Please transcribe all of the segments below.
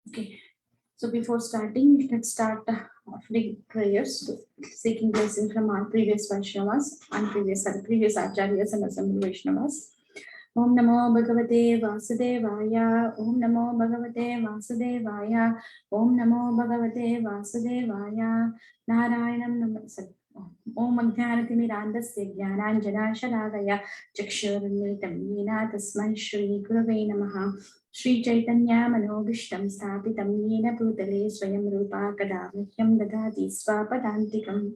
Okay, so before starting, let's start offering prayers, seeking blessing from our previous Vaishnavas and previous Acharyas and Assembly Vaishnavas. Om Namo Bhagavate Vasudevaya. Om Namo Bhagavate Vasudevaya. Om Namo Bhagavate Vasudevaya. Narayanam Namaste. Om Ajnanatirmirandasya Jnananjanashalakaya Chakshurunmilitam Yena Tasmai Shri Gurave Namaha. Shri Chaitanya Manobhishtam Sthapitam Yena Bhutale Swayam Rupa Kadamahyam Dadati Swapadantikam.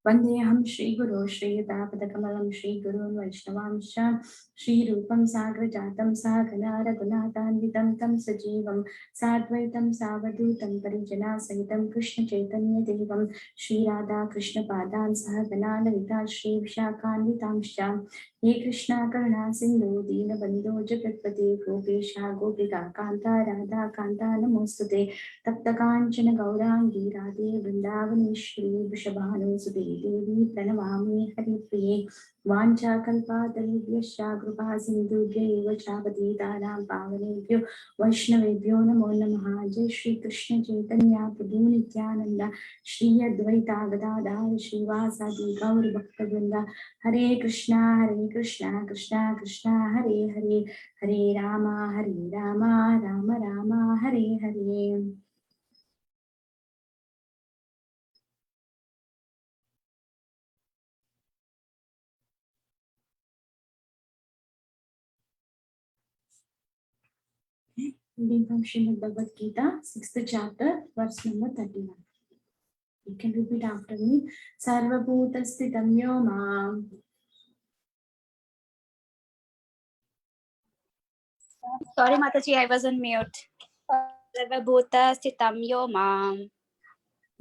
Vandeham Shri Guru Shri Yudhapadakammalam Shri Gurun Vaishnavamsha Shri Rupam Sagrajatam Saganara Gunatanvitam Tam Sajivam Sadvaitam Savadutam Parijana Sahitam Krishna Chaitanya Devam Shri Radha Krishna Padan Sahaganana Vita Shri Vishakanvitamsha He Krishna Karuna Sindhu Dina Bandhu Jagatpati Gopesha Gopika Kanta Radha Kanta Namostute Taptakanchana Gaurangi Radhe Vrindavaneshwari Vrishabhanu Devi Pranamami Haripriye Vancha Kalpatarubhyascha Kripa Sindhubhya eva Chapatitanam Pavanebhyo Vaishnavebhyo Namo Namaha. Jai Shri Krishna Chaitanya Prabhu Nityananda Shri Advaita Gadadhar Srivasadi Gaur Bhaktavrinda Hare Krishna Krishna Krishna Hare Hare Hare Rama Rama Rama Hare Hare. Reading from Srimad Bhagavad Gita, 6th chapter, verse number 31. You can repeat after me. Sarva Bhuta Sthitam Yoma. Sorry, Mataji, I was on mute. Sarvabhuta Sthitam Yo Mam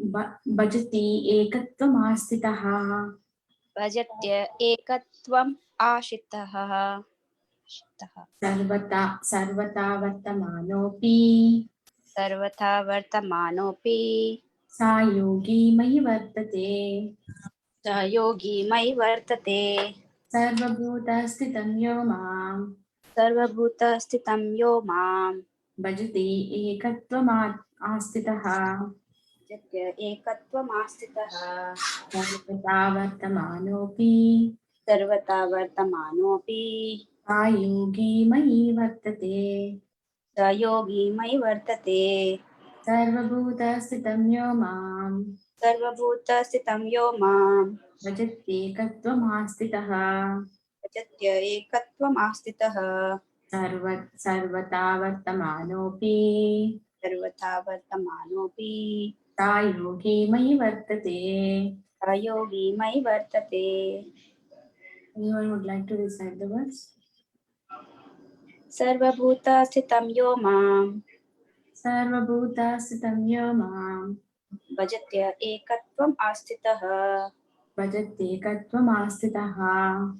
Bhajati Ekatvam Astitaha. Bhajatya Ekatvam Ashitaha. Sarvata Vartamanopi. Sarvatha Vartamanopi Sa Yogi Mahi Vartate. Sa Yogi Mai Vartate. Sarva Bhuta Sthitam Yoma. Sarvabhuta Sthitam Yo Mam Bhajati Ekatvam Astitaha. Bhajatya Ekatvam Ashitaha. Sarvata Vartamanopi. Sarvatha Vartamanopi Sa Yogi Mahi Vartate. Sa Yogi Mai Vartate. Sarvabhuta Sthitam Yomam. Sarvabhuta Sthitam Yo Mam Bhajati Ekatvam Astitaha. Bhajatya Ekatvam Ashitaha. Sarvata Vartamanopi. Sarvatha Vartamanopi Sa Yogi Mahi Vartate. Sa Yogi Mai Vartate. Anyone would like to recite the verse? Sarvabhuta Sthitam Yo Mam Sarvabhuta Sthitam Yomam. Bhajatya Ekatvam Ashitaha. Bhajati Ekatvam Astitaha.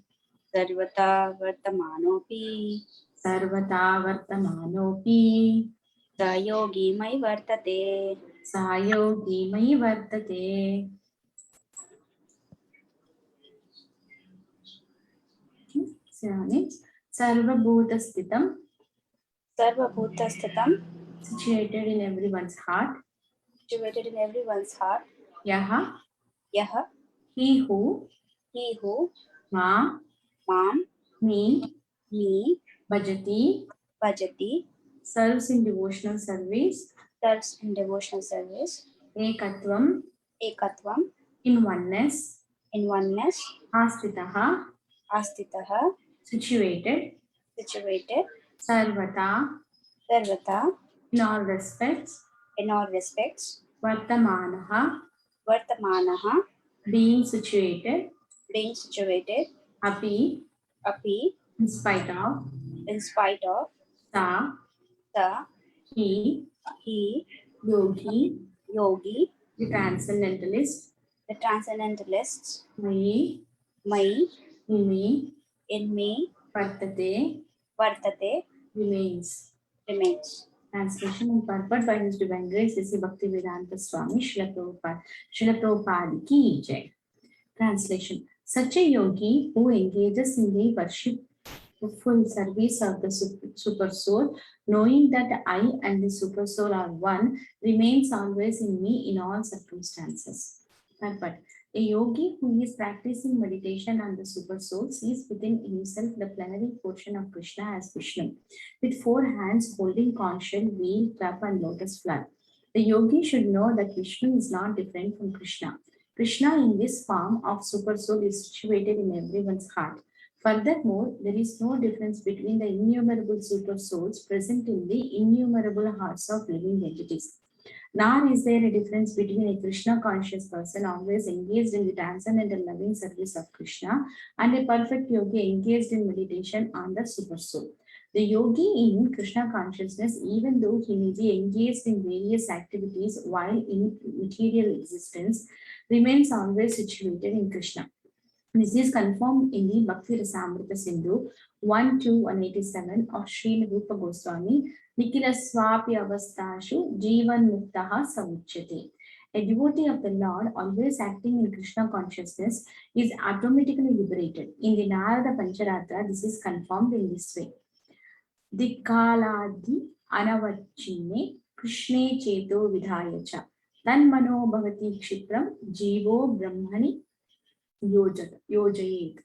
Sarvatha Vartamanopi Sarvata Vartamanopi. Sa Yogi Mai Vartate. Sa Yogi Mahi Vartate. Sarvabhuta Sthitam, Sarvabhuta Sthitam situated in everyone's heart. situated in everyone's heart. Yaha, Yaha he who, Ma Mam me, Bhajati bhajati, serves in devotional service. serves in devotional service. Ekatvam, Ekatvam in oneness. in oneness. Astitaha, Astitaha situated. Sarvata, Sarvatha in all respects. in all respects. Vartamanaha, Vartamanaha being situated. Api, in spite of. in spite of. Sa, Sa he, Yogi, Yogi the transcendentalist. the transcendentalists. Mai, in me Vartate, remains. Translation and purport by His Divine Grace Sri Bhaktivedanta Swami Srila Prabhupada Ki Jai. Translation: Such a yogi who engages in the full service of the super soul, knowing that I and the super soul are one, remains always in me in all circumstances. But a yogi who is practicing meditation on the super soul sees within himself the plenary portion of Krishna as Vishnu, with four hands holding conch shell, wheel, cup, and lotus flower. The yogi should know that Vishnu is not different from Krishna. Krishna in this form of super soul is situated in everyone's heart. Furthermore, there is no difference between the innumerable super souls present in the innumerable hearts of living entities. Nor is there a difference between a Krishna conscious person always engaged in the transcendental loving service of Krishna and a perfect yogi engaged in meditation on the super soul. The yogi in Krishna consciousness, even though he may be engaged in various activities while in material existence, remains always situated in Krishna. This is confirmed in the Bhakti Rasamrita Sindhu 1-187 of Sri Rupa Goswami, Nikhila Swapi Avastashu Jivan Muktaha Savuchyate. A devotee of the Lord, always acting in Krishna consciousness, is automatically liberated. In the Narada Pancharatra, this is confirmed in this way. Dikkaladi Anavachine Krishne Cheto Vidhayacha Tanmano Bhavati Kshitram Jivo Brahmani Yojayet.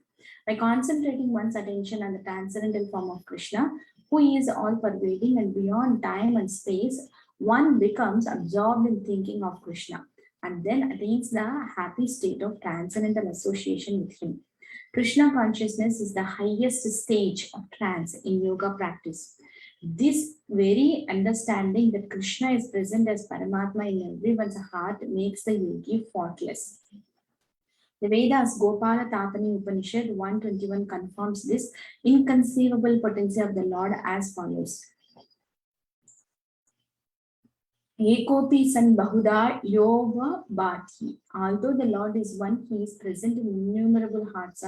By concentrating one's attention on the transcendental form of Krishna, who is all pervading and beyond time and space, one becomes absorbed in thinking of Krishna and then attains the happy state of transcendental association with him. Krishna consciousness is the highest stage of trance in yoga practice. This very understanding that Krishna is present as Paramatma in everyone's heart makes the yogi faultless. The Vedas Gopala Tatani Upanishad 121 confirms this inconceivable potency of the Lord as follows. Ekopi san bahuda yova bhati. Although the Lord is one, he is present in innumerable hearts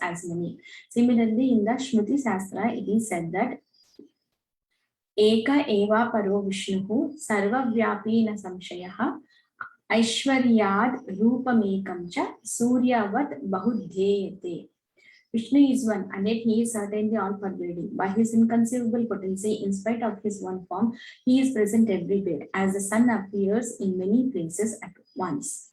as many. Similarly, in the Shruti Sastra, it is said that Eka eva paro Vishnuhu sarva vyapi na samshayaha Aishwaryad Rupamekam cha Suryavat Bahudhyayate. Vishnu is one, and yet he is certainly all pervading. By his inconceivable potency, in spite of his one form, he is present everywhere, as the sun appears in many places at once.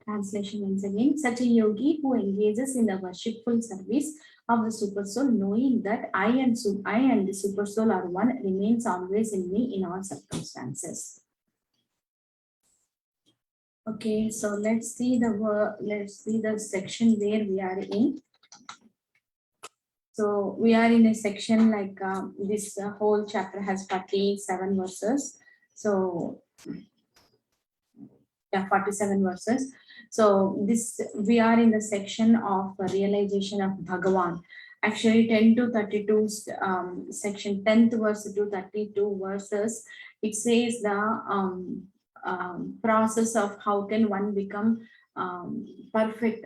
Translation once again. Such a yogi who engages in the worshipful service of the super soul, knowing that I and the super soul are one, remains always in me in all circumstances. Okay, so let's see the section where we are in. So we are in a section like this whole chapter has 47 verses. So yeah, 47 verses. So this we are in the section of realization of Bhagavan. Actually 10 to 32 section 10th verse to 32 verses, it says the process of how can one become perfect,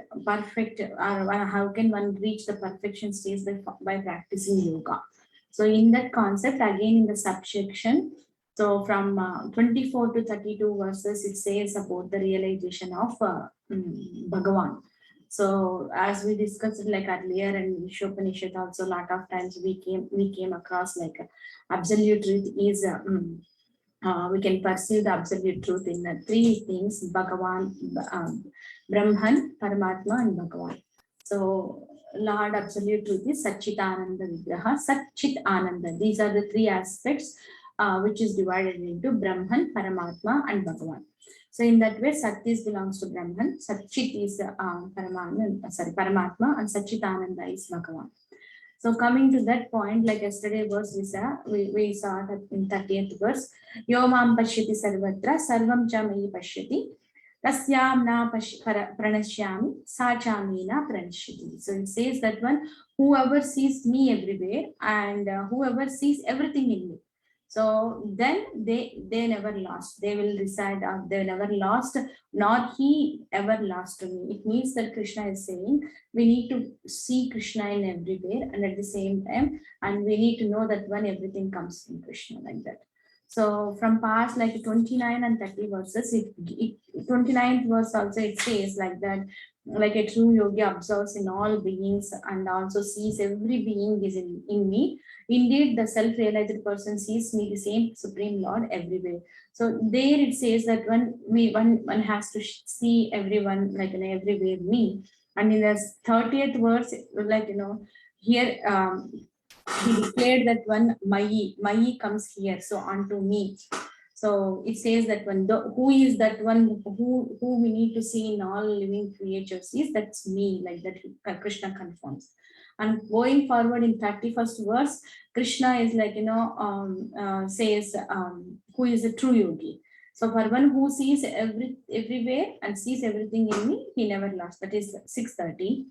or how can one reach the perfection stage by practicing yoga. So in that concept, again in the subsection, so from 24 to 32 verses, it says about the realization of Bhagavan. So as we discussed like earlier and Vishopanishad also, a lot of times we came across like absolute truth is we can perceive the absolute truth in the three things: Bhagavan, Brahman, Paramatma, and Bhagavan. So Lord absolute truth is Satchitananda Vigraha, Satchit Ananda. These are the three aspects which is divided into Brahman, Paramatma, and Bhagavan. So in that way, Satis belongs to Brahman, Satchit is Paramatma, and Satchitananda is Bhagavan. So coming to that point, like yesterday verse we saw that in 30th verse, Yomam Pashyati Sarvatra, Sarvam cha Mayi Pashyati, Tasyam na Pranashyami, Sa cha Meena Pranashyati. So it says that one, whoever sees me everywhere and whoever sees everything in me. So then they never lost. They will reside, they never lost, nor he ever lost to me. It means that Krishna is saying we need to see Krishna in everywhere and at the same time, and we need to know that when everything comes from Krishna like that. So from past like 29 and 30 verses, 29th verse also it says like that, Like a true yogi observes in all beings and also sees every being is in me. Indeed, the self-realized person sees me, the same Supreme Lord, everywhere. So there it says that one has to see everyone like everywhere me. And in the 30th verse, like here he declared that one Mai comes here, so unto me. So it says that who is that one who we need to see in all living creatures is that's me, like that Krishna confirms. And going forward in 31st verse, Krishna is like says who is a true yogi. So for one who sees everywhere and sees everything in me, he never lost. That is 630.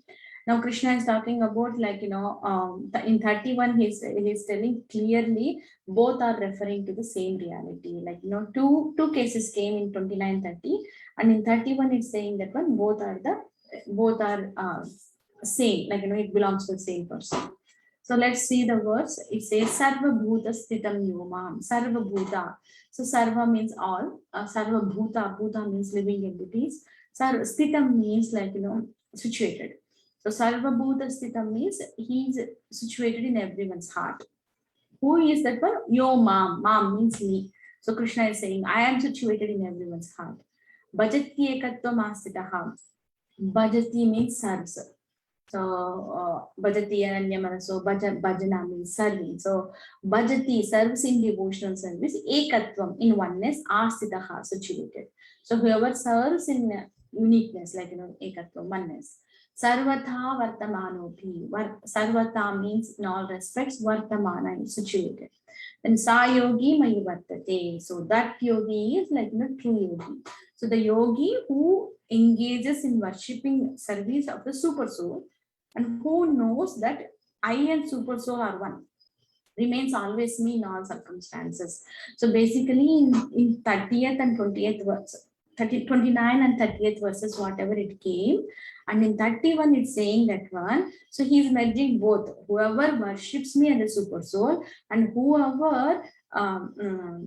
Now Krishna is talking about like in 31 he's telling clearly both are referring to the same reality. Like two cases came in 29:30, and in 31 it's saying that one both are same, like it belongs to the same person. So let's see the words. It says Sarva Bhuta Sthitam Yomam. Sarva Bhuta. So Sarva means all. Sarva Bhuta. Bhuta means living entities. Sarva Sthitam means like situated. So Sarva Bhuta Sthitam means he is situated in everyone's heart. Who is that one? Yo mom. Mom means me. So Krishna is saying, I am situated in everyone's heart. Bhajati ekatvam astitaha. Bhajati means serves. So bhajati ananya manaso, bhajana means serving. So bhajati serves in devotional service. Ekatvam in oneness. Astitaha situated. So whoever serves in uniqueness, like ekatvam, oneness. Sarvatha Vartamanopi. Sarvata means in all respects, Vartamana is situated. Then Sa Yogi Mayi Vartate. So that yogi is like true yogi. So the yogi who engages in worshipping service of the super soul and who knows that I and super soul are one, remains always me in all circumstances. So basically in 30th and 20th verse, 29 and 30th verses, whatever it came, and in 31 it's saying that one, so he's merging both, whoever worships me and the super soul and whoever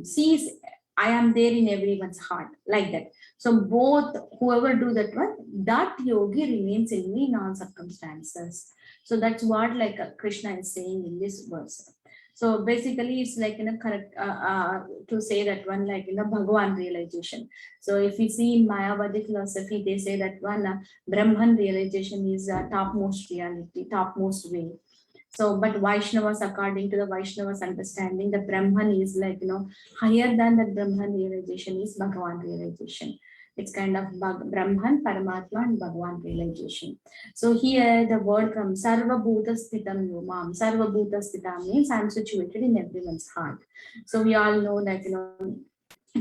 sees I am there in everyone's heart, like that. So both, whoever do that one, that yogi remains in me in all circumstances. So that's what like Krishna is saying in this verse. So basically, it's like correct to say that one like Bhagavan realization. So if we see in Mayavadi philosophy, they say that one Brahman realization is topmost reality, topmost way. So, but Vaishnavas, according to the Vaishnavas understanding, the Brahman is like higher than the Brahman realization is Bhagavan realization. It's kind of Brahman, Paramatma, and Bhagavan realization. So here the word comes Sarva Bhuta Sthitam Yomam. Sarva Bhuta Sthitam means I'm situated in everyone's heart. So we all know that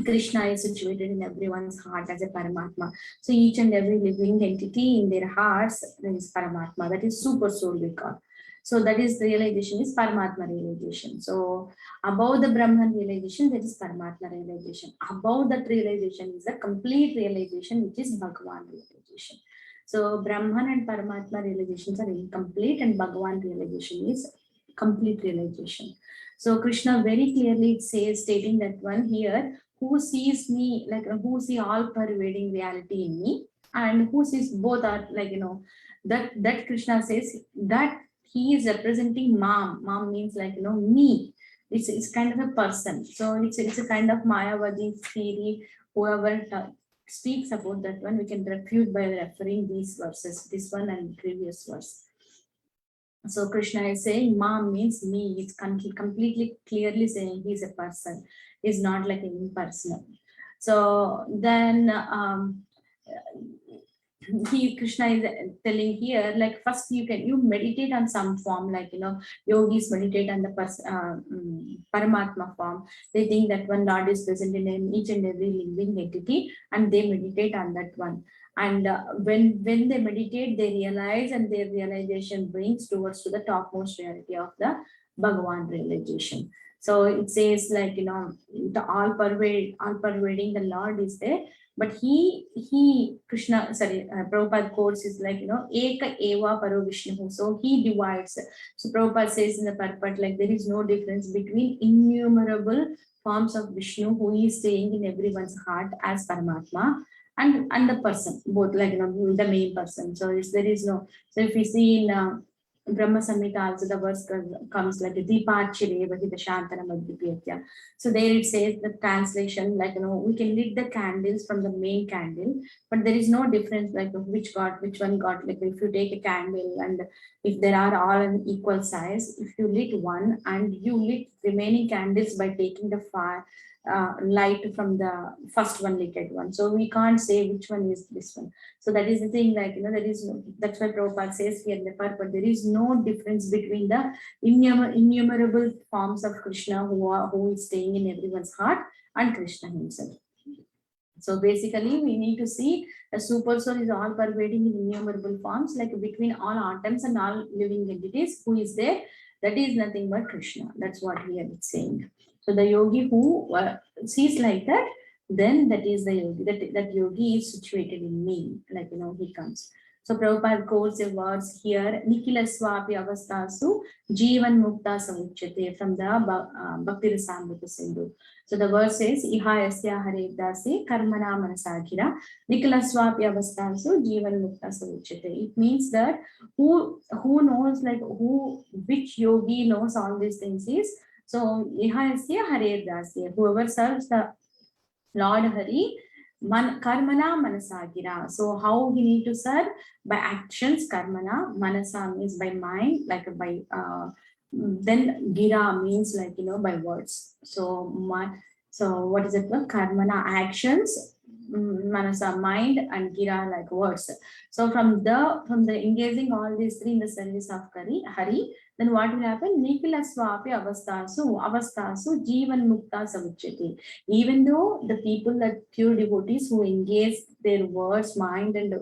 Krishna is situated in everyone's heart as a Paramatma. So each and every living entity in their hearts is Paramatma. That is super soul we call. So that is the realization is Paramatma realization. So above the Brahman realization, there is Paramatma realization. Above that realization is the complete realization, which is Bhagavan realization. So Brahman and Paramatma realizations are incomplete and Bhagavan realization is complete realization. So Krishna very clearly says, stating that one here, who sees me, like who see all pervading reality in me, and who sees both are like, that Krishna says that he is representing mom. Mom means like, me. It's kind of a person. So it's a kind of Mayavadi theory. Whoever speaks about that one, we can refute by referring these verses, this one and previous verse. So Krishna is saying mom means me. It's completely clearly saying he's a person. He's not like an impersonal. So then Krishna is telling here, like first you meditate on some form, like yogis meditate on the Paramatma form. They think that one Lord is present in each and every living entity, and they meditate on that one. And when they meditate, they realize, and their realization brings towards to the topmost reality of the Bhagavan realization. So it says like the all pervading the Lord is there. But Krishna, Prabhupada quotes is like, Eka Eva Paro Vishnu. So he divides. So Prabhupada says in the purport, like there is no difference between innumerable forms of Vishnu who is staying in everyone's heart as Paramatma, and the person, both, like, the main person. So there is no. So if we see in Brahma Samhita also, the verse comes like Deepachire Vahita Shantana Madhyapyatya. So there it says the translation, like, we can lit the candles from the main candle, but there is no difference, like which one got, like if you take a candle and if there are all an equal size, if you lit one and you lit remaining candles by taking the fire light from the first one lit one. So we can't say which one is this one. So that is the thing, like, there is no, that's why Prabhupada says here, but there is no difference between the innumerable forms of Krishna who is staying in everyone's heart and Krishna himself. So basically, we need to see the super soul is all pervading in innumerable forms, like between all atoms and all living entities. Who is there? That is nothing but Krishna. That's what we are saying. So the yogi who sees like that, then that is the yogi. That yogi is situated in me, like, he comes. So Prabhupada quotes the words here, Nikila Swapi Avastasu Jivan Mukta Samuchate, from the Bhakti Rasamrita Sindhu. So the verse says, Iha Yasya Hare Dasi Karmana Manasagira Nikila Swapi Avastasu Jivan Mukta Samuchate. It means that who knows, like, which yogi knows all these things is, so Iha Yasya Hare Dasi, whoever serves the Lord Hari, karmana manasagira. So how he need to serve? By actions, karmana. Manasa means by mind, like by then gira means, like, by words. So what is it? Karmana, actions, manasa, mind, and gira, like words. So from the engaging all these three in the service of Hari, then what will happen? Nikila Swapi Avastasu Jivan Mukta Samuchati. Even though the people, that pure devotees who engage their words, mind, and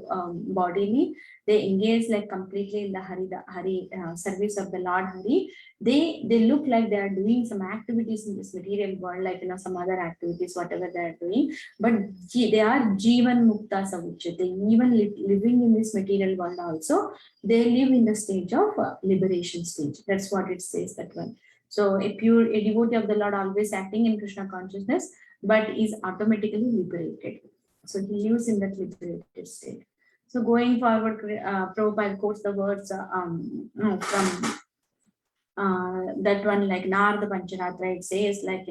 bodily, they engage like completely in the Hari service of the Lord Hari. They look like they are doing some activities in this material world, like, some other activities, whatever they are doing, but they are Jivan Mukta Samuchati. Even living in this material world also, they live in the stage of liberation stage. That's what it says, that one. So a devotee of the Lord always acting in Krishna consciousness, but is automatically liberated. So he lives in that liberated state. So going forward, Prabhupada quotes the words from that one, like Narada Pancharatra. It says, like,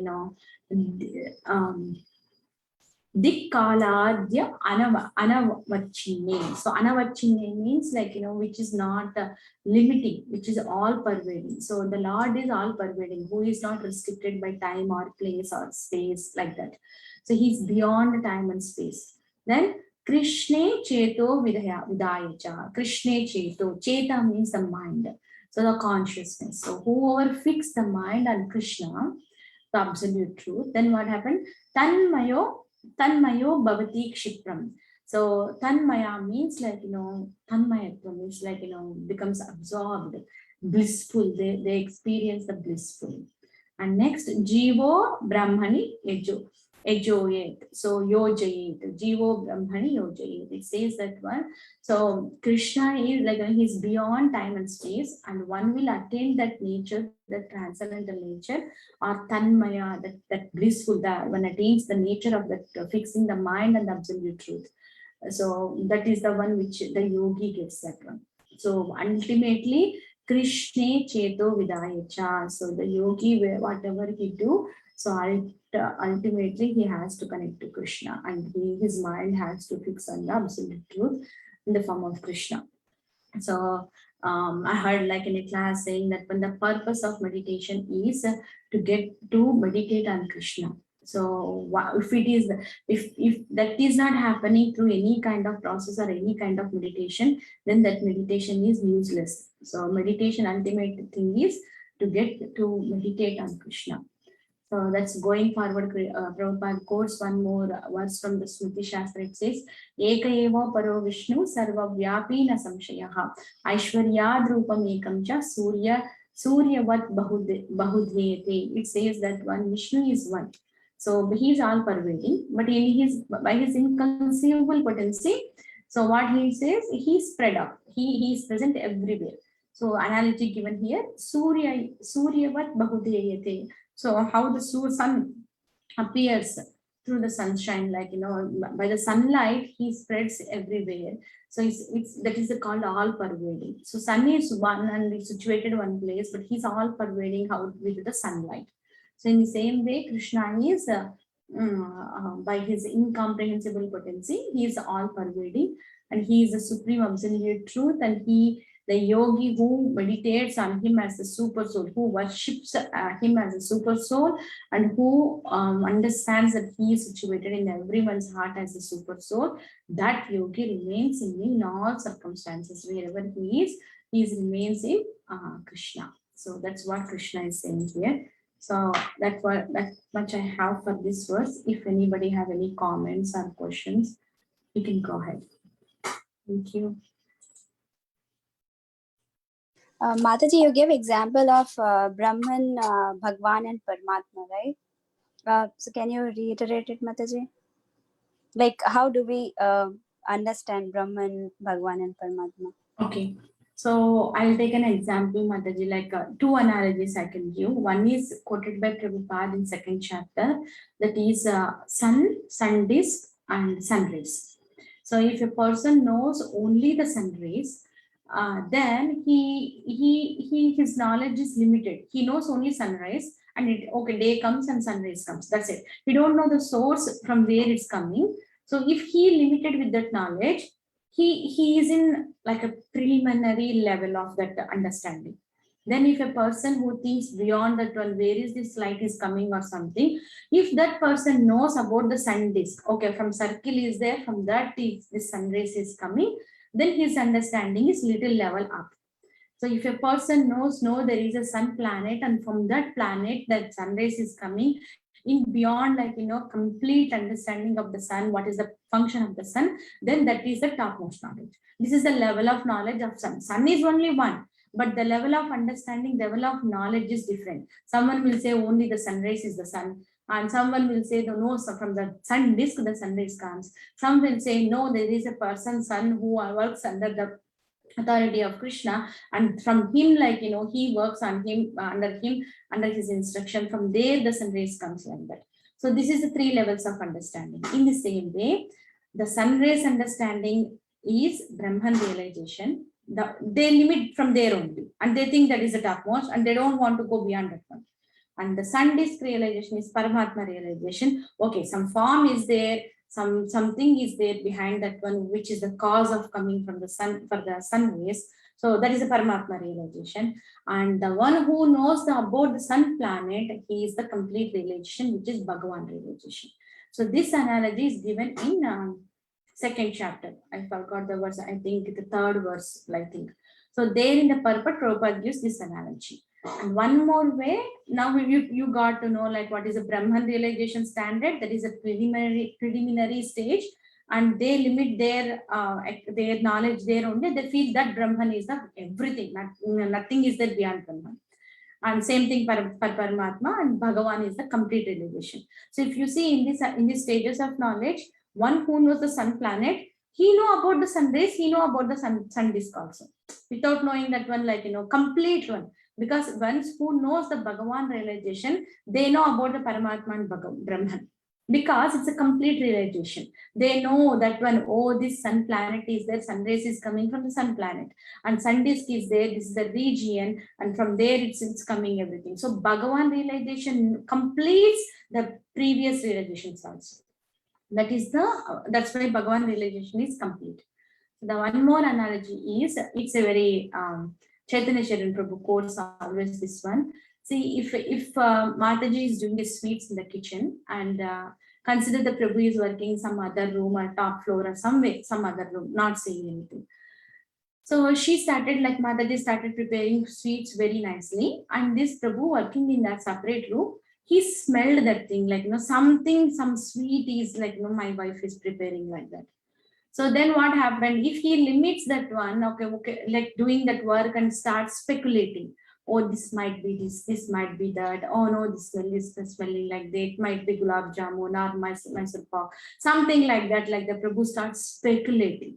Dikkaladya anavachine. So anavachine means, like, which is not limiting, which is all pervading. So the Lord is all pervading, who is not restricted by time or place or space, like that. So he's beyond time and space. Then Krishne Cheto Vidayacha. Krishne Cheto. Cheta means the mind. So the consciousness. So whoever fixed the mind on Krishna, the absolute truth, then what happened? Tanmayo bhavati kshipram. So tanmaya means, like, tanmayatva means, like, becomes absorbed, blissful. They experience the blissful. And next, jivo brahmani ejoyet. So yojayet, jivo brahmani yojayet. It says that one. So Krishna is, like, he's beyond time and space, and one will attain that nature, that transcendental nature, or tanmaya, that blissful, that one attains the nature of that fixing the mind and the absolute truth. So that is the one which the yogi gets, that one. So ultimately, Krishna Cheto Vidayacha. So the yogi, whatever he do, so ultimately he has to connect to Krishna, and his mind has to fix on the absolute truth in the form of Krishna. So I heard, like, in a class saying that when the purpose of meditation is to get to meditate on Krishna. So if that is not happening through any kind of process or any kind of meditation, then that meditation is useless. So meditation, ultimate thing is to get to meditate on Krishna. So that's going forward. Prabhupada quotes one more verse from the Smriti Shastra. It says, Eka eva paro Vishnu sarva vyapi na samshayaha aishwaryad rupam ekam cha suryavat bahudhyate. It says that one Vishnu is one. So he is all pervading, but by his inconceivable potency. So what he says, he is spread out. He is present everywhere. So analogy given here, suryavat bahudhyate. So how the sun appears through the sunshine, like, by the sunlight, he spreads everywhere. So it's that is called all pervading. So sun is one and it's situated one place, but he's all pervading how with the sunlight. So in the same way, Krishna is by his incomprehensible potency, he is all pervading, and he is the supreme absolute truth, and the yogi who meditates on him as the super soul, who worships him as a super soul, and who understands that he is situated in everyone's heart as a super soul, that yogi remains in all circumstances. Wherever he remains in Krishna. So that's what Krishna is saying here. So that much I have for this verse. If anybody have any comments or questions, you can go ahead. Thank you. Mataji, you gave example of Brahman, Bhagwan, and Paramatma, right? So can you reiterate it, Mataji? Like, how do we understand Brahman, Bhagwan, and Paramatma? Okay. So I'll take an example, Mataji, like two analogies I can give. One is quoted by Prabhupada in second chapter, that is sun disk, and sun rays. So if a person knows only the sun rays, then his knowledge is limited. He knows only sunrise, and day comes and sunrise comes. That's it. He don't know the source from where it's coming. So if he limited with that knowledge, he is in like a preliminary level of that understanding. Then if a person who thinks beyond that one, where is this light is coming or something, if that person knows about the sun disk, okay, from circle is there, from that the sun rays is coming, then his understanding is little level up. So if a person knows, no, there is a sun planet, and from that planet that sun rays is coming, in beyond, like, complete understanding of the sun, what is the function of the sun, then that is the topmost knowledge. This is the level of knowledge of sun. Sun is only one, but the level of understanding, level of knowledge is different. Someone will say only the sunrise is the sun, and someone will say no, so from the sun disk the sunrise comes. Some will say no, there is a person, sun, who works under the authority of Krishna, and from him, like, he works on him, under his instruction. From there the sun rays comes, like that. So this is the three levels of understanding. In the same way, the sun rays understanding is Brahman realization. They limit from there only, and they think that is the topmost, and they don't want to go beyond that one. And the sun disk realization is Paramatma realization. Okay, some form is there, something is there behind that one, which is the cause of coming from the sun, for the sun rays. So that is a Paramatma realization. And the one who knows about the sun planet, he is the complete realization, which is Bhagavan realization. So this analogy is given in second chapter. I forgot the verse. I think the third verse, I think. So there in the purport, Prabhupada gives this analogy. And one more way, now you got to know, like, what is a Brahman realization standard. That is a preliminary stage, and they limit their knowledge there only. They feel that Brahman is the everything, nothing is there beyond Brahman. And same thing for Paramatma, and Bhagavan is the complete realization. So if you see in these stages of knowledge, one who knows the sun planet, he know about the sun rays, he know about the sun disk also, without knowing that one, like, complete one. Because once who knows the Bhagavan realization, they know about the Paramatma and Brahman. Because it's a complete realization. They know that one, oh, this sun planet is there, sun rays is coming from the sun planet, and sun disk is there, this is the region, and from there it's coming everything. So Bhagavan realization completes the previous realizations also. That's why Bhagavan realization is complete. The one more analogy is, it's a very Chaitanya Charan Prabhu quotes always this one. See, if Mataji is doing the sweets in the kitchen, and consider the Prabhu is working some other room or top floor or some other room, not saying anything. So she started, like, Mataji started preparing sweets very nicely, and this Prabhu working in that separate room, he smelled that thing, like, some sweet is, like, my wife is preparing, like that. So then what happened? If he limits that one, okay, like doing that work and starts speculating, oh, this might be this might be that, oh no, this smell is smelling like that, it might be gulab jamun or Mysore pak, something like that, like the Prabhu starts speculating.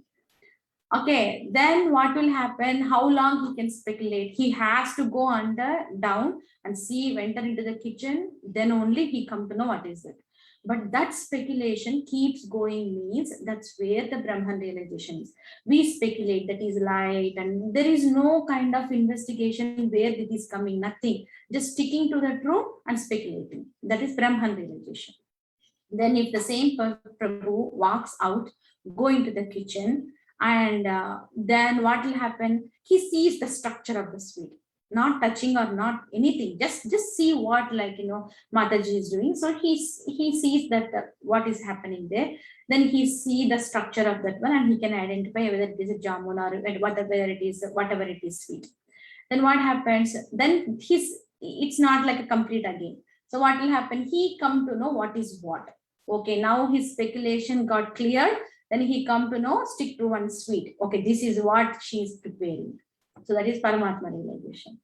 Okay, then what will happen? How long he can speculate? He has to go down and see, enter into the kitchen, then only he come to know what is it. But that speculation keeps going means that's where the Brahman realization is. We speculate that is light, and there is no kind of investigation where it is coming, nothing. Just sticking to the truth and speculating. That is Brahman realization. Then if the same Prabhu walks out, go into the kitchen, and then what will happen? He sees the structure of the sweet, not touching or not anything. Just see what, like, Mataji is doing. So he sees that what is happening there. Then he see the structure of that one, and he can identify whether it is a jamun or whatever it is sweet. Then what happens? Then it's not like a complete again. So what will happen? He come to know what is what. Okay, now his speculation got clear. Then he come to know, stick to one sweet. Okay, this is what she is preparing. So that is Paramatma realization.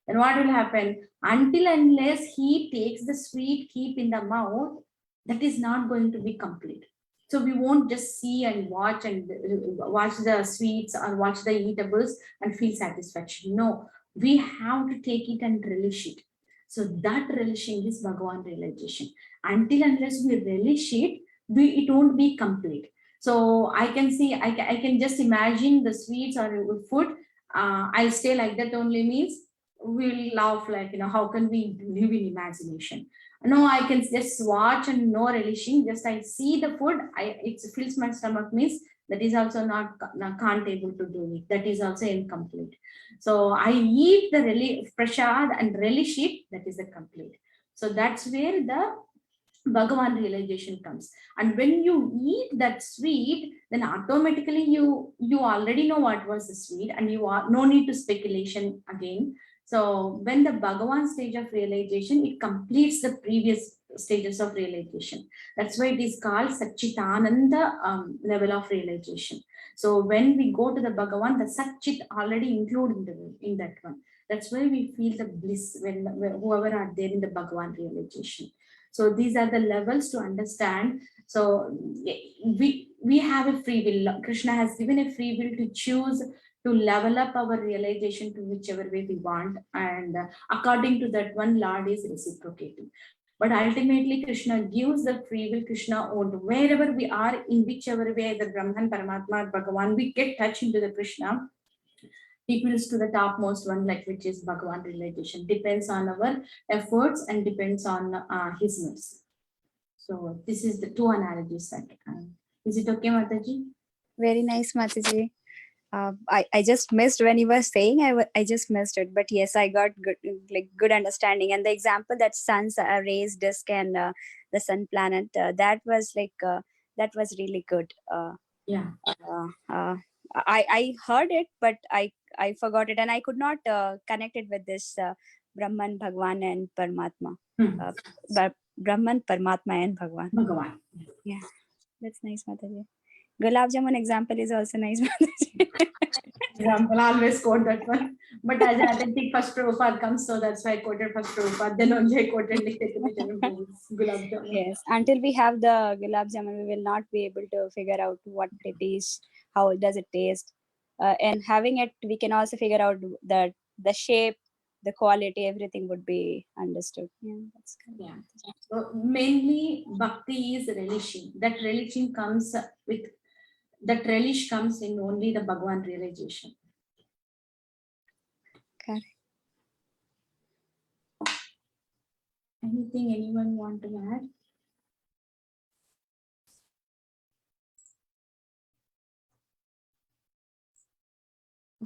Then what will happen? Until unless he takes the sweet, keep in the mouth, that is not going to be complete. So we won't just see and watch the sweets or watch the eatables and feel satisfaction. No, we have to take it and relish it. So that relishing is Bhagavan realization. Until unless we relish it, it won't be complete. So I can see, I can just imagine the sweets or food. I'll stay like that only means we'll laugh, like, how can we live in imagination? No, I can just watch and no relishing. Just I see the food, it fills my stomach means that is also not can't able to do it. That is also incomplete. So I eat the prasad and relish it. That is the complete. So that's where the Bhagavan realization comes. And when you eat that sweet, then automatically you already know what was the sweet, and you are no need to speculation again. So when the Bhagavan stage of realization, it completes the previous stages of realization. That's why it is called Satchitananda level of realization. So when we go to the Bhagavan, the Satchit already included in that one. That's why we feel the bliss when whoever are there in the Bhagavan realization. So these are the levels to understand. So we have a free will. Krishna has given a free will to choose to level up our realization to whichever way we want, and according to that one, Lord is reciprocating. But ultimately, Krishna gives the free will. Krishna owned wherever we are, in whichever way, the Brahman, Paramatma, or Bhagavan, we get touch into the Krishna. Equals to the topmost one, like which is Bhagavan realization. Depends on our efforts and depends on his mercy. So this is the two analogies that. Is it okay, Mataji? Very nice, Mataji. I just missed when you were saying. I just missed it, but yes, I got good understanding. And the example that sun's rays, disk, and the sun planet, that was really good. Yeah. I heard it, but I forgot it, and I could not connect it with this Brahman, Bhagwan, and Paramatma. Brahman, Paramatma, and Bhagwan. Bhagavan. Yeah, that's nice, Mataji. Gulab Jamun example is also nice. Example, I always quote that one. But as I didn't think first Prabhupada comes, so that's why I quoted first Prabhupada. Then only I quoted Gulab Jamun. Yes, until we have the Gulab Jamun, we will not be able to figure out what it is, how does it taste. And having it, we can also figure out the shape, the quality, everything would be understood. Yeah, that's good. Yeah. So mainly bhakti is relishing. That relishing comes with, that relish comes in only the Bhagavan realization. Correct. Anything anyone want to add?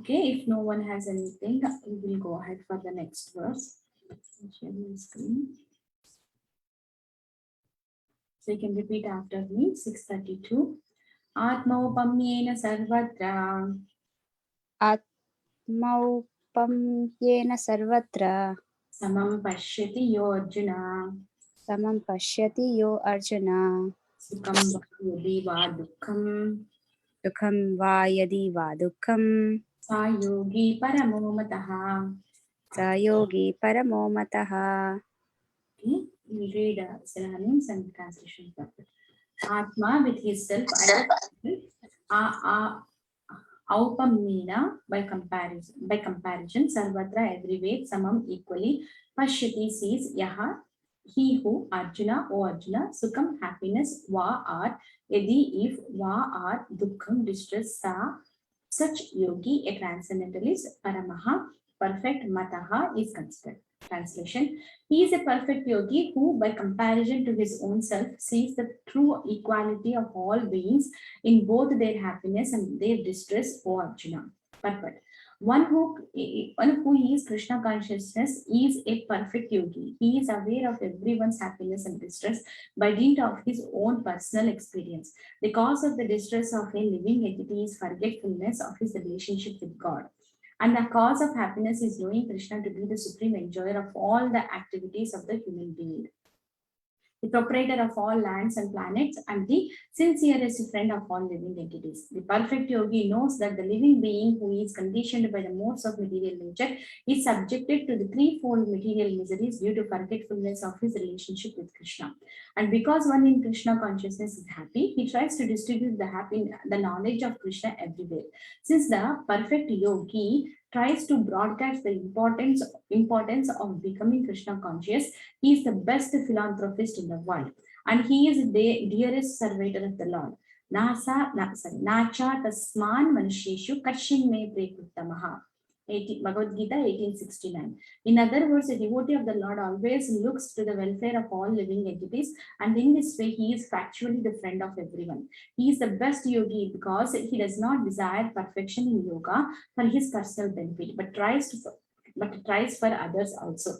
Okay, if no one has anything, we will go ahead for the next verse. Share my screen. So you can repeat after me. 632. Atmaupamyena sarvatra. Atmaupamyena sarvatra. Samam pashyati yo Arjuna. Samam pashyati yo Arjuna. Sukham yadi va dukkham. Dukham va yadi va dukkham. Sa yogi paramo mataha. Sa yogi paramo mataha. Okay, we'll read synonyms and translation purpose. Atma with his self, Aupamina by comparison, Sarvatra everywhere, Samam equally, Pashyati sees, Yaha he who, Arjuna, O Arjuna, Sukham, happiness, va or, yadi, if, va or, Dukkham, distress, sa, such yogi, a transcendentalist, Paramaha, perfect, Mataha is considered. Translation: he is a perfect yogi who, by comparison to his own self, sees the true equality of all beings in both their happiness and their distress, O Arjuna. Purport: one who is Krishna consciousness is a perfect yogi. He is aware of everyone's happiness and distress by dint of his own personal experience. The cause of the distress of a living entity is forgetfulness of his relationship with God. And the cause of happiness is knowing Krishna to be the supreme enjoyer of all the activities of the human being, the proprietor of all lands and planets, and the sincerest friend of all living entities. The perfect yogi knows that the living being who is conditioned by the modes of material nature is subjected to the threefold material miseries due to forgetfulness of his relationship with Krishna. And because one in Krishna consciousness is happy, he tries to distribute the knowledge of Krishna everywhere. Since the perfect yogi tries to broadcast the importance of becoming Krishna conscious, he is the best philanthropist in the world, and he is the dearest servitor of the Lord. Nacha tasman manusheshu kashin me prekuttamaha. Bhagavad Gita 1869. In other words, a devotee of the Lord always looks to the welfare of all living entities, and in this way, he is factually the friend of everyone. He is the best yogi because he does not desire perfection in yoga for his personal benefit, but tries for others also.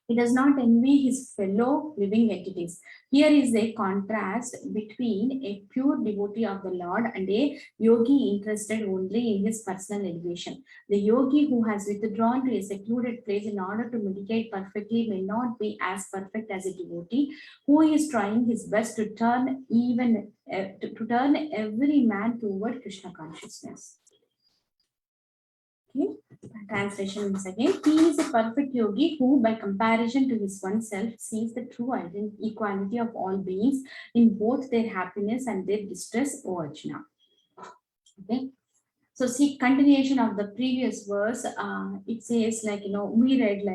He does not envy his fellow living entities. Here is a contrast between a pure devotee of the Lord and a yogi interested only in his personal elevation. The yogi who has withdrawn to a secluded place in order to meditate perfectly may not be as perfect as a devotee who is trying his best to turn every man toward Krishna consciousness. Okay. Translation once again. He is a perfect yogi who, by comparison to his oneself, sees the true equality of all beings in both their happiness and their distress, O Arjuna. Okay. So, see, continuation of the previous verse, it says, like, we read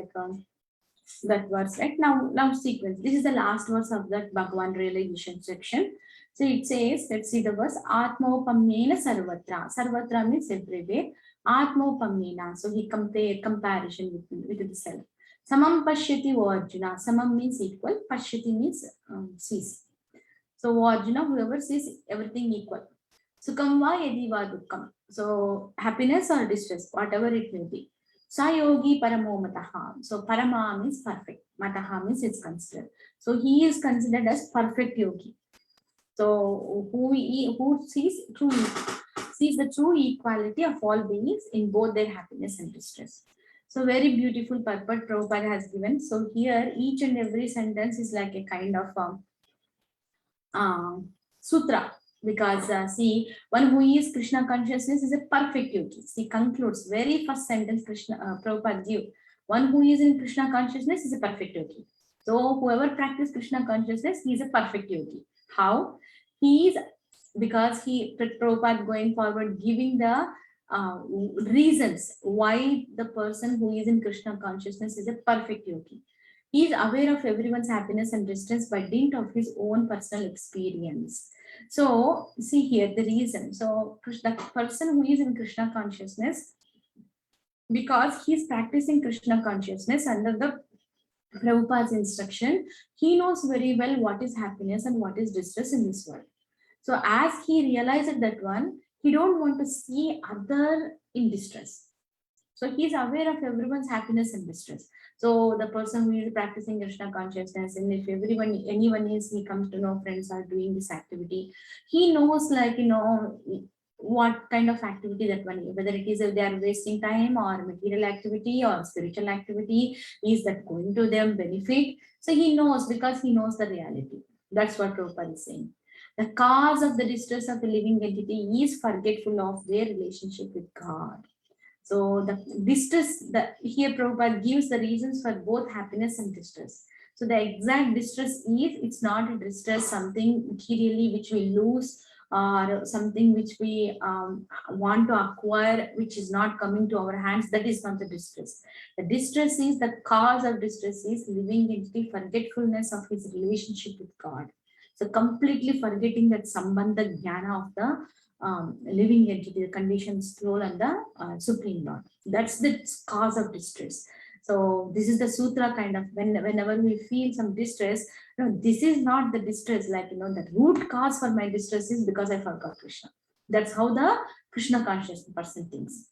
that verse, right? Now sequence. This is the last verse of that Bhagavan realization section. So it says, let's see the verse, Atmopamena sarvatra. Sarvatra means everywhere. Atmopamena. So he comparison with the self. Samam pashyati o Arjuna. Samam means equal. Pashyati means sees. So Arjuna, whoever sees everything equal. Sukham va yadi va dukkham. So happiness or distress, whatever it may be. Sayogi paramo mataha. So parama means perfect. Mataha means it's considered. So he is considered as perfect yogi. So who sees the true equality of all beings in both their happiness and distress. So very beautiful purport Prabhupada has given. So here each and every sentence is like a kind of sutra. Because see, one who is Krishna consciousness is a perfect yogi. See, concludes very first sentence Prabhupada gave. One who is in Krishna consciousness is a perfect yogi. So whoever practices Krishna consciousness, he is a perfect yogi. How? He is, because Prabhupada going forward giving the reasons why the person who is in Krishna consciousness is a perfect yogi. He is aware of everyone's happiness and distress by dint of his own personal experience. So, see here the reason. So, the person who is in Krishna consciousness, because he is practicing Krishna consciousness under the Prabhupada's instruction, he knows very well what is happiness and what is distress in this world. So, as he realized that one, he don't want to see other in distress. So he is aware of everyone's happiness and distress. So the person who is practicing Krishna consciousness, and if anyone is, he comes to know friends are doing this activity, he knows what kind of activity that one is, whether it is they are wasting time or material activity or spiritual activity, is that going to them benefit? So he knows, because he knows the reality. That's what Prabhupada is saying. The cause of the distress of a living entity is forgetful of their relationship with God. So the distress, here Prabhupada gives the reasons for both happiness and distress. So the exact distress is, it's not a distress, something materially which we lose or something which we want to acquire, which is not coming to our hands, that is not the distress. The distress is, the cause of distress is living entity forgetfulness of his relationship with God. So completely forgetting that sambandha jnana of the living entity, the conditioned soul and the Supreme Lord. That's the cause of distress. So this is the sutra kind of, whenever we feel some distress, no, this is not the distress, like, the root cause for my distress is because I forgot Krishna. That's how the Krishna conscious person thinks.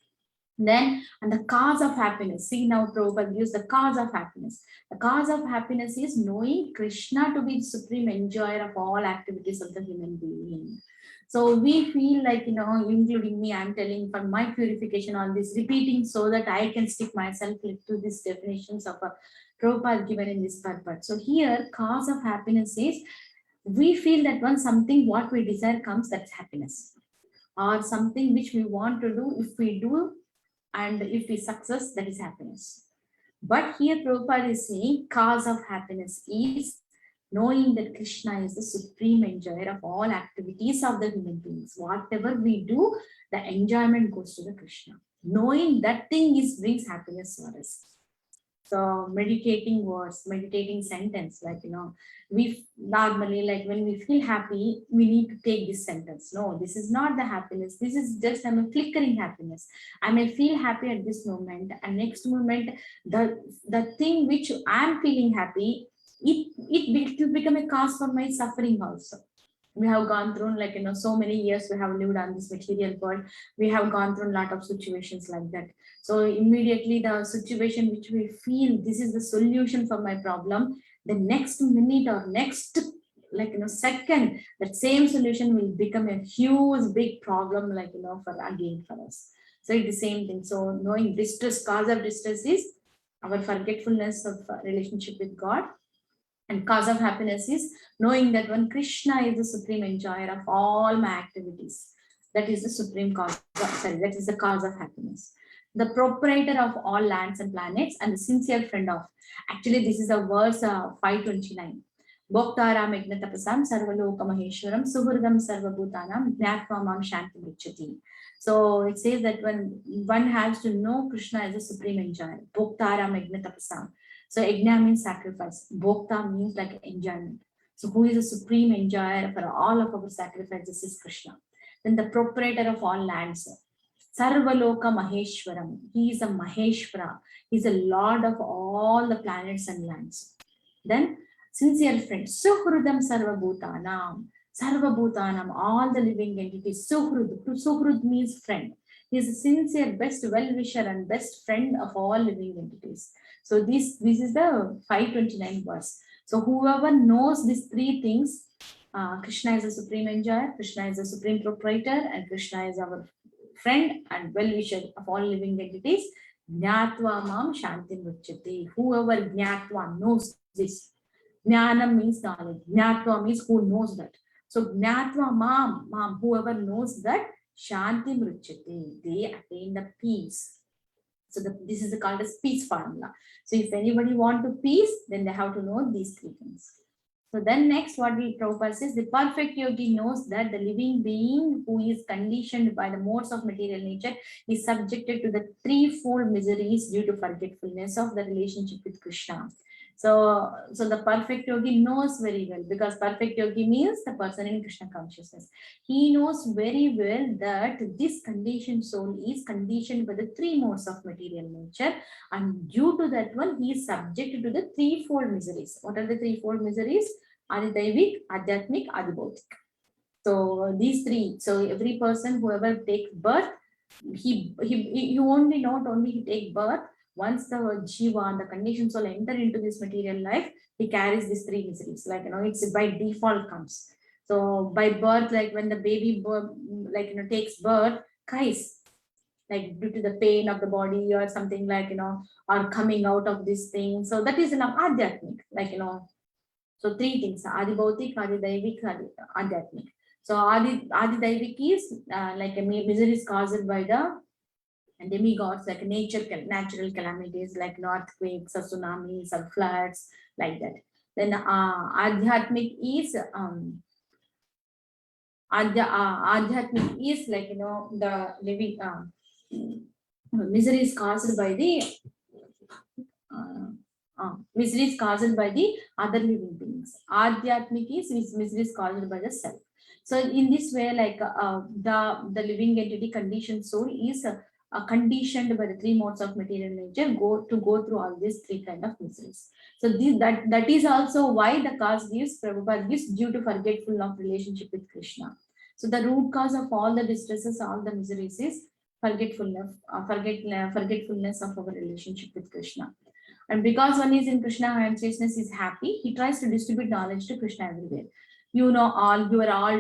Then, and the cause of happiness. See, now Prabhupada gives the cause of happiness. The cause of happiness is knowing Krishna to be the supreme enjoyer of all activities of the human being. So we feel like, including me, I'm telling for my purification, all this repeating so that I can stick myself to these definitions of a Prabhupada given in this purport. So here, cause of happiness is, we feel that when something what we desire comes, that's happiness. Or something which we want to do, if we do, and if we success, that is happiness. But here Prabhupada is saying cause of happiness is knowing that Krishna is the supreme enjoyer of all activities of the human beings. Whatever we do, the enjoyment goes to the Krishna. Knowing that thing brings happiness for us. So meditating words, meditating sentence, like, we normally, like, when we feel happy, we need to take this sentence. No, this is not the happiness. This is just, I'm a flickering happiness. I may feel happy at this moment, and next moment, the thing which I'm feeling happy, it will become a cause for my suffering also. We have gone through, like, so many years we have lived on this material world. We have gone through a lot of situations like that. So immediately the situation which we feel this is the solution for my problem, the next minute or next, like, second, that same solution will become a huge big problem, like, for us. So it's the same thing. So knowing distress, cause of distress is our forgetfulness of relationship with God. And cause of happiness is knowing that when Krishna is the supreme enjoyer of all my activities, that is the supreme cause. That is the cause of happiness. The proprietor of all lands and planets and the sincere friend of. Actually, this is a verse 529. Bhoktaram Ignatapasam Sarvaloka Maheshwaram Suhurdam Sarvabhutanam Jnatva Shanti Vichati. So it says that when one has to know Krishna as a supreme enjoyer, Bhoktaram Ignatapasam. So Yajna means sacrifice. Bhokta means like enjoyment. So who is the supreme enjoyer for all of our sacrifices is Krishna. Then the proprietor of all lands. Sarvaloka Maheshwaram. He is a Maheshwara. He is a lord of all the planets and lands. Then sincere friend. Suhrudam Sarvabhutanam. Sarvabhutanam, all the living entities. Suhrud. Suhrud means friend. He is a sincere, best well-wisher and best friend of all living entities. So this is the 529 verse. So whoever knows these three things, Krishna is the supreme enjoyer, Krishna is the supreme proprietor, and Krishna is our friend and well-wisher of all living entities, Jnatva Mam Shanti Mruchyate. Whoever Jnatva knows this. Jnanam means knowledge. Jnatva means who knows that. So Jnatva Mam, whoever knows that, Shanti Mruchyate, they attain the peace. So this is called as peace formula. So if anybody want to peace, then they have to know these three things. So then next, what we Prabhupada says, the perfect yogi knows that the living being who is conditioned by the modes of material nature is subjected to the threefold miseries due to forgetfulness of the relationship with Krishna. So the perfect yogi knows very well, because perfect yogi means the person in Krishna consciousness. He knows very well that this conditioned soul is conditioned by the three modes of material nature, and due to that one, he is subjected to the threefold miseries. What are the threefold miseries? Adidaivic, Adhyatmic, Adibhautik. So these three. So every person, whoever takes birth, he only not only he take birth. Once the jiva, the conditioned soul enter into this material life, he carries these three miseries. Like, it's by default comes. So by birth, like when the baby takes birth, cries, like due to the pain of the body or something, like, or coming out of this thing. So that is an adhyatmic, like, so three things: Adi Bhautik, Adi Daivik, Adhyatmic. So Adi Daivik is like a misery is caused by the demigods, like natural calamities, like earthquakes or tsunamis or floods, like that. Then Adhyatmic is Adhyatmik is like, the living, misery is caused by the misery is caused by the other living beings. Adhyatmik is misery is caused by the self. So in this way, like the living entity conditioned soul is conditioned by the three modes of material nature go through all these three kind of miseries. So that is also why the cause gives Prabhupada gives due to forgetful of relationship with Krishna. So the root cause of all the distresses, all the miseries is forgetfulness of our relationship with Krishna. And because one is in Krishna consciousness is happy, he tries to distribute knowledge to Krishna everywhere. You are all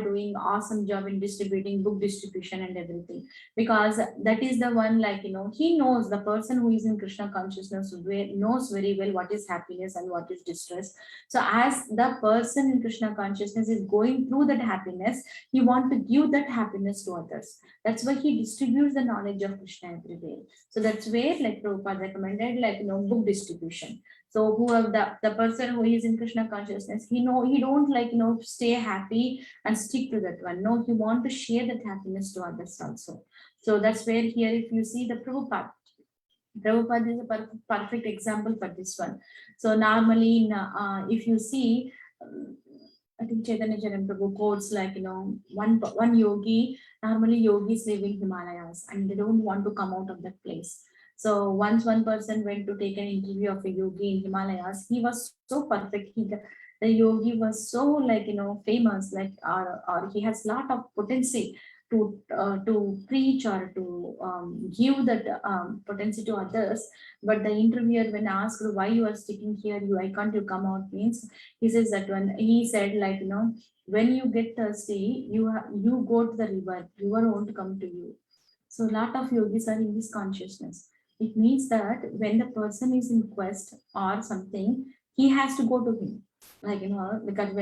doing awesome job in distributing book distribution and everything. Because that is the one, like, he knows, the person who is in Krishna consciousness knows very well what is happiness and what is distress. So as the person in Krishna consciousness is going through that happiness, he wants to give that happiness to others. That's why he distributes the knowledge of Krishna everywhere. So that's where, like, Prabhupada recommended, like, book distribution. So whoever the person who is in Krishna consciousness, he don't, like, stay happy and stick to that one. No, he want to share that happiness to others also. So that's where here, if you see the Prabhupada is a perfect example for this one. So normally, if you see, I think Chaitanya Charan Prabhu quotes, like, one yogi, normally yogis live in Himalayas and they don't want to come out of that place. So once one person went to take an interview of a yogi in Himalayas, he was so perfect. The yogi was so, like, famous, like, or he has lot of potency to preach or to give that potency to others. But the interviewer, when asked why you are sticking here, why can't you come out, means he says that when he said, like, when you get thirsty, you go to the river won't come to you. So a lot of yogis are in this consciousness. It means that when the person is in quest or something, he has to go to him, like, because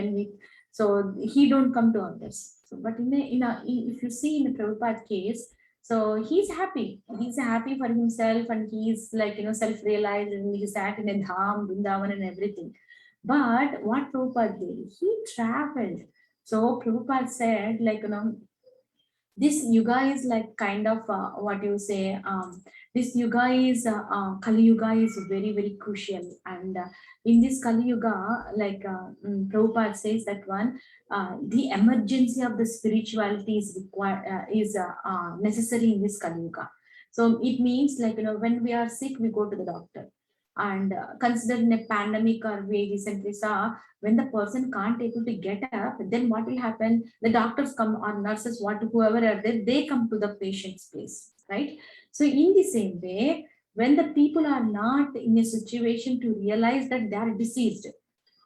so he don't come to others. So, but if you see in the Prabhupada case, so he's happy. He's happy for himself, and he's, like, self-realized, and he sat in a dham, Vrindavan, and everything. But what Prabhupada did, he traveled. So Prabhupada said, like, this yuga is like kind of what you say, this yuga is Kali Yuga is very, very crucial. And in this Kali Yuga, like, Prabhupada says that one, the emergency of the spirituality is required, is necessary in this Kali Yuga. So it means, like, when we are sick, we go to the doctor. And consider in a pandemic, or we recently saw, when the person can't able to get up, then what will happen? The doctors come, or nurses, whoever are there, they come to the patient's place, right? So in the same way, when the people are not in a situation to realize that they are deceased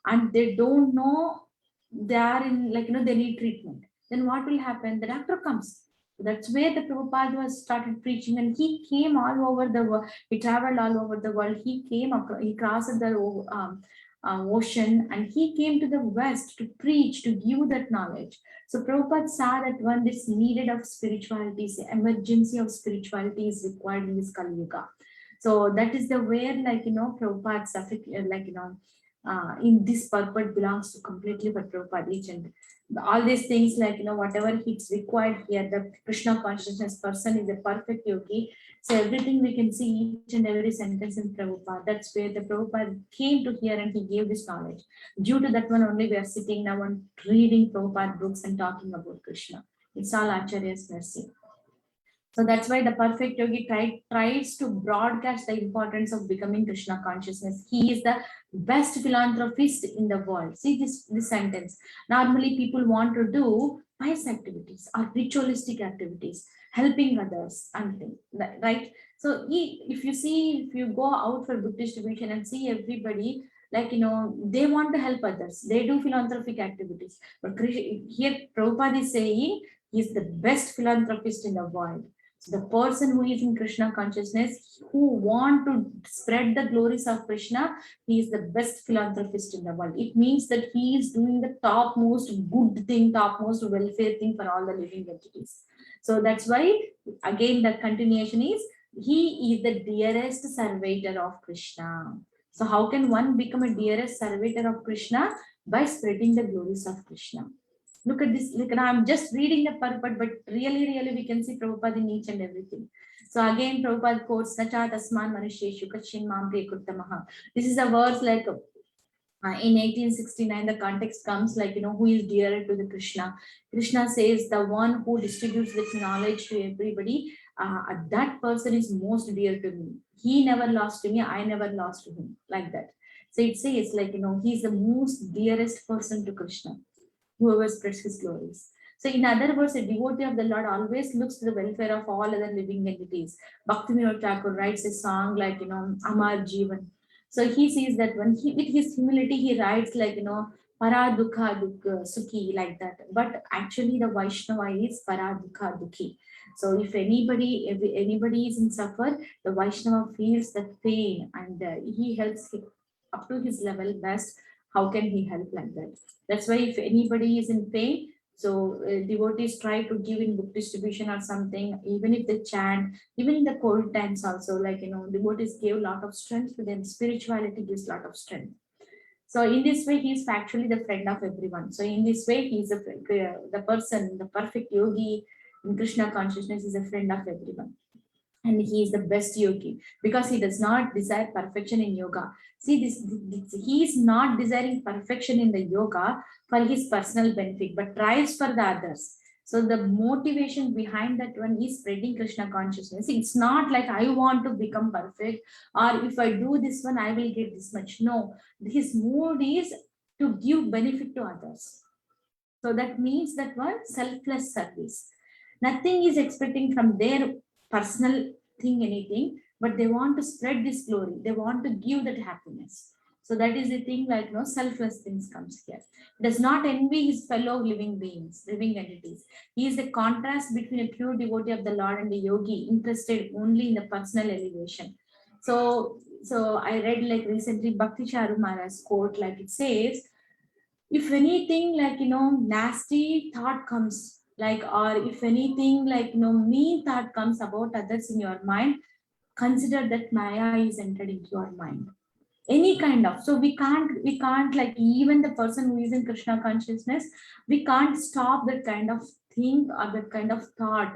and they don't know they are in, like, they need treatment, then what will happen? The doctor comes. That's where the Prabhupada was started preaching, and he came all over the world. He traveled all over the world. He crossed the ocean, and he came to the West to preach, to give that knowledge. So Prabhupada saw that one, this needed of spirituality, the emergency of spirituality is required in this Kali Yuga. So that is the where, like, Prabhupada's, like, in this purport belongs to completely for Prabhupada, each and all these things, like, whatever it's required here, the Krishna consciousness person is a perfect yogi. So everything we can see, each and every sentence in Prabhupada. That's where the Prabhupada came to here, and he gave this knowledge. Due to that one only, we are sitting now and reading Prabhupada books and talking about Krishna. It's all Acharya's mercy. So that's why the perfect yogi tries to broadcast the importance of becoming Krishna consciousness. He is the best philanthropist in the world. See this sentence. Normally people want to do pious activities or ritualistic activities, helping others and things, right? So if you go out for book distribution and see everybody, like, they want to help others. They do philanthropic activities. But here Prabhupada is saying he is the best philanthropist in the world. So the person who is in Krishna consciousness, who want to spread the glories of Krishna, he is the best philanthropist in the world. It means that he is doing the topmost good thing, topmost welfare thing for all the living entities. So that's why, again, the continuation is, he is the dearest servitor of Krishna. So how can one become a dearest servitor of Krishna? By spreading the glories of Krishna. Look at this. Like, I'm just reading the purport, but really we can see Prabhupada in each and everything. So again, Prabhupada quotes, Nacha tasman manusheshu kachin mamre kuttamaha. This is a verse like in 1869, the context comes like, who is dearer to the Krishna. Krishna says the one who distributes this knowledge to everybody, that person is most dear to me. He never lost to me, I never lost to him, like that. So it says like, he's the most dearest person to Krishna, whoever spreads his glories. So in other words, a devotee of the Lord always looks to the welfare of all other living entities. Bhaktivinoda Thakur writes a song like, Amar Jivan. So he sees that when he, with his humility, he writes like, Para Dukha Dukha Sukhi, like that. But actually the Vaishnava is Para Dukha Dukhi. So if anybody is in suffer, the Vaishnava feels the pain, and he helps up to his level best. How can he help like that? That's why if anybody is in pain, so devotees try to give in book distribution or something, even if they chant, even in the cold times also, like, devotees give a lot of strength to them. Spirituality gives a lot of strength. So in this way, he is factually the friend of everyone. So in this way, he is the person, the perfect yogi in Krishna consciousness is a friend of everyone. And he is the best yogi because he does not desire perfection in yoga. See, he is not desiring perfection in the yoga for his personal benefit, but tries for the others. So the motivation behind that one is spreading Krishna consciousness. It's not like I want to become perfect, or if I do this one, I will get this much. No, his mood is to give benefit to others. So that means that one selfless service. Nothing is expecting from their personal thing, anything, but they want to spread this glory. They want to give that happiness. So that is the thing, like, selfless things comes here. Does not envy his fellow living beings, living entities. He is the contrast between a pure devotee of the Lord and a yogi interested only in the personal elevation. So I read like recently Bhakti Charu Maharaj's quote, like it says, if anything like, nasty thought comes, like, or if anything like, mean thought comes about others in your mind, consider that Maya is entered into your mind. Any kind of, so we can't like, even the person who is in Krishna consciousness, we can't stop that kind of thing or that kind of thought.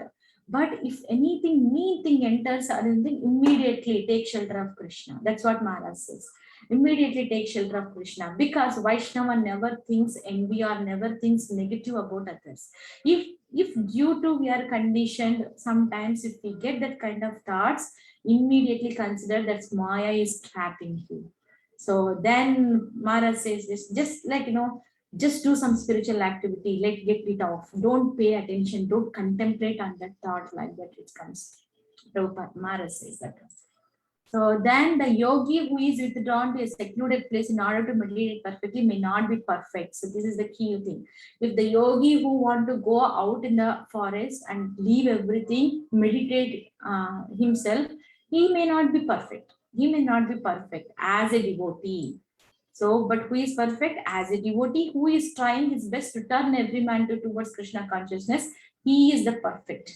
But if anything mean thing enters or anything, immediately take shelter of Krishna. That's what Maharaj says. Immediately take shelter of Krishna, because Vaishnava never thinks envy or never thinks negative about others. If due to we are conditioned, sometimes if we get that kind of thoughts, immediately consider that Maya is trapping you. So then Maharaj says this, just like, just do some spiritual activity, get it off. Don't pay attention, don't contemplate on that thought, like that it comes. Prabhupada Maharaj says that. So then the yogi who is withdrawn to a secluded place in order to meditate perfectly may not be perfect. So this is the key thing. If the yogi who want to go out in the forest and leave everything, meditate himself, he may not be perfect. He may not be perfect as a devotee. So, but who is perfect? As a devotee who is trying his best to turn every man towards Krishna consciousness, he is the perfect.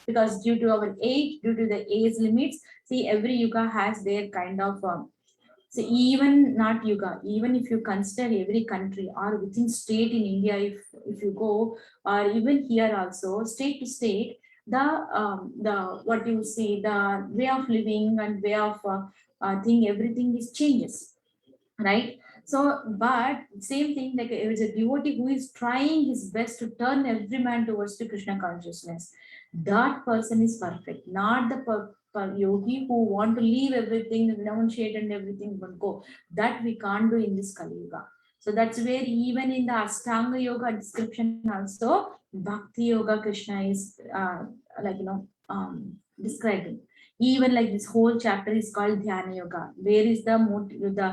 Because due to our age, due to the age limits, see, every yuga has their kind of so even not yuga, even if you consider every country or within state in India, if you go, or even here also, state to state, the what you see, the way of living and way of thing, everything is changes, right? So, but same thing, like there is a devotee who is trying his best to turn every man towards the Krishna consciousness. That person is perfect, not the yogi who want to leave everything, renunciate and everything, but go. That we can't do in this Kali Yuga. So that's where even in the Ashtanga Yoga description also, Bhakti Yoga Krishna is like, describing. Even like this whole chapter is called Dhyana Yoga. Where is the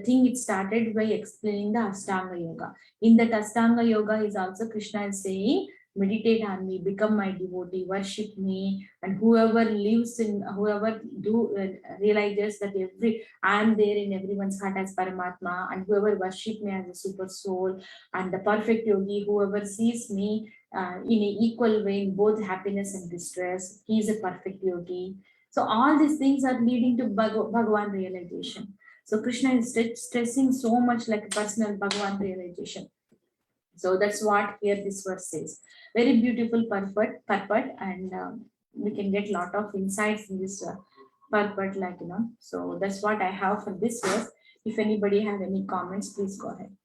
thing it started by explaining the Ashtanga Yoga. In that Ashtanga Yoga is also Krishna is saying, meditate on me, become my devotee, worship me, and whoever lives in, whoever do realizes that I am there in everyone's heart as Paramatma, and whoever worship me as a super soul, and the perfect yogi, whoever sees me in an equal way in both happiness and distress, he is a perfect yogi. So all these things are leading to Bhagavan realization. So Krishna is stressing so much like personal Bhagavan realization. So that's what here this verse says. Very beautiful purport, and we can get lot of insights in this purport, like So that's what I have for this verse. If anybody have any comments, please go ahead.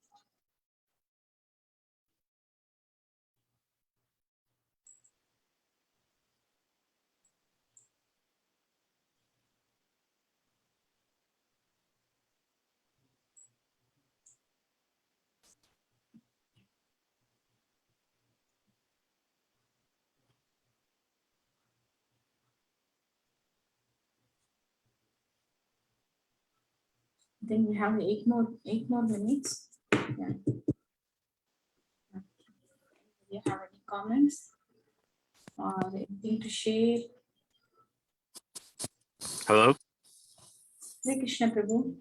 Then we have eight more minutes. Yeah. Do you have any comments or anything to share? Hello? Hare Krishna Prabhu.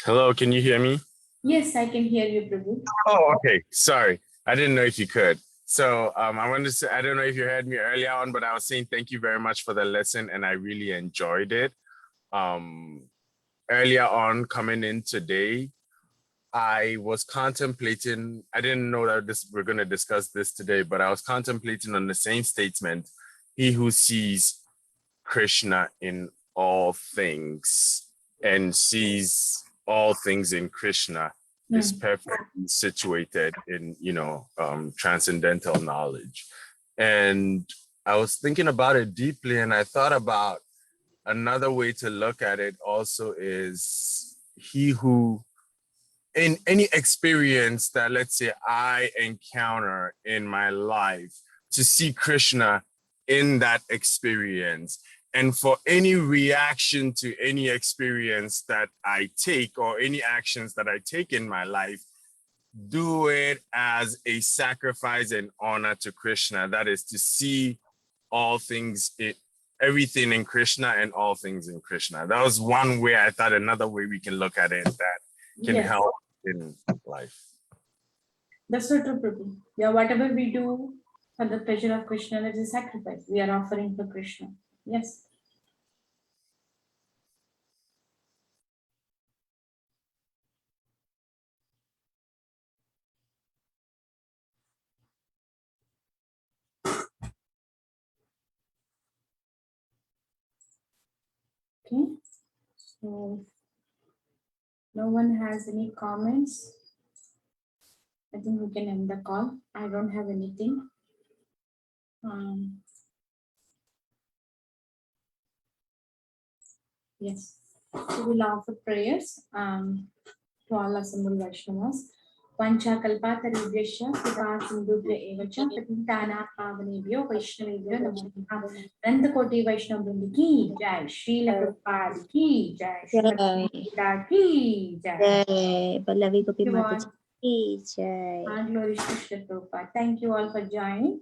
Hello, can you hear me? Yes, I can hear you, Prabhu. Oh, okay. Sorry. I didn't know if you could. So I wanted to say, I don't know if you heard me earlier on, but I was saying thank you very much for the lesson and I really enjoyed it. Earlier on coming in today, I was contemplating, I didn't know that we're going to discuss this today, but I was contemplating on the same statement, he who sees Krishna in all things and sees all things in Krishna is perfectly situated in, transcendental knowledge. And I was thinking about it deeply and I thought about another way to look at it also is he who in any experience that, let's say, I encounter in my life, to see Krishna in that experience. And for any reaction to any experience that I take or any actions that I take in my life, do it as a sacrifice and honor to Krishna. That is to see all things, everything in Krishna and all things in Krishna. That was one way I thought. Another way we can look at it that can help in life. That's so true, Prabhu. Yeah, whatever we do for the pleasure of Krishna, that is a sacrifice. We are offering for Krishna. Yes. Okay. So no one has any comments. I think we can end the call. I don't have anything. Yes. So we'll offer prayers to all assembled Vaishnavas. Pancha kalpatarubhyasya kripa sindhubhya evacha patitana pavanebhyo vaishnavebhyo namo namaha. Nandakoti Vaishnava Vrinda ki jai, Srila Prabhupada ki jai, Srimati Gita ki jai. Jai Vallabhi Gopi You Mataji all. ki jai. And glory to Srila Prabhupada. Thank you all for joining.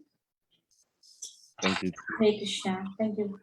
Thank you. Hare Krishna. Thank you.